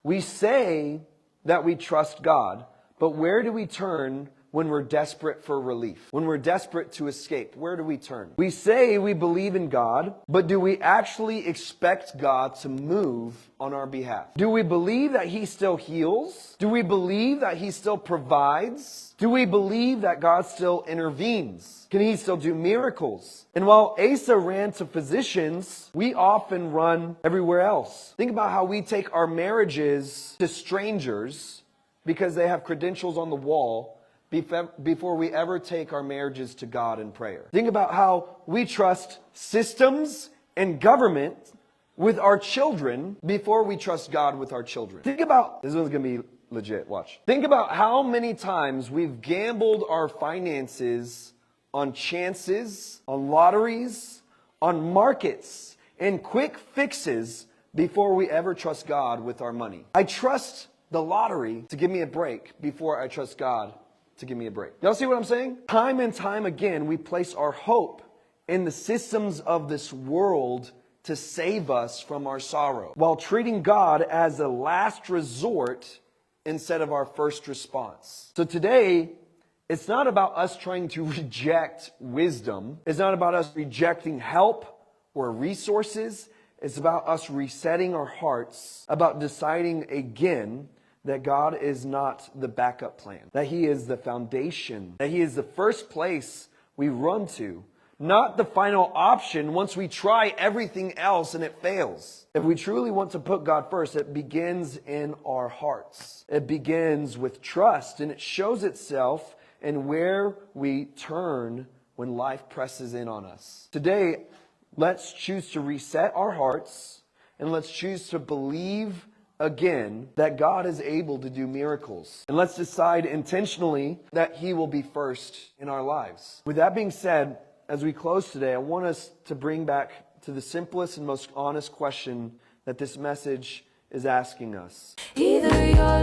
We say that we trust God, but where do we turn when we're desperate for relief? When we're desperate to escape, where do we turn? We say we believe in God, but do we actually expect God to move on our behalf? Do we believe that He still heals? Do we believe that He still provides? Do we believe that God still intervenes? Can He still do miracles? And while Asa ran to physicians, we often run everywhere else. Think about how we take our marriages to strangers because they have credentials on the wall before we ever take our marriages to God in prayer. Think about how we trust systems and government with our children before we trust God with our children. Think about, this one's going to be legit, watch. Think about how many times we've gambled our finances on chances, on lotteries, on markets, and quick fixes before we ever trust God with our money. I trust the lottery to give me a break before I trust God to give me a break. Y'all see what I'm saying? Time and time again, we place our hope in the systems of this world to save us from our sorrow, while treating God as a last resort instead of our first response. So today, it's not about us trying to reject wisdom. It's not about us rejecting help or resources. It's about us resetting our hearts, about deciding again that God is not the backup plan, that He is the foundation, that He is the first place we run to, not the final option once we try everything else and it fails. If we truly want to put God first, it begins in our hearts. It begins with trust, and it shows itself in where we turn when life presses in on us. Today, let's choose to reset our hearts, and let's choose to believe again that God is able to do miracles. And let's decide intentionally that He will be first in our lives. With that being said, as we close today, I want us to bring back to the simplest and most honest question that this message is asking us. Either you're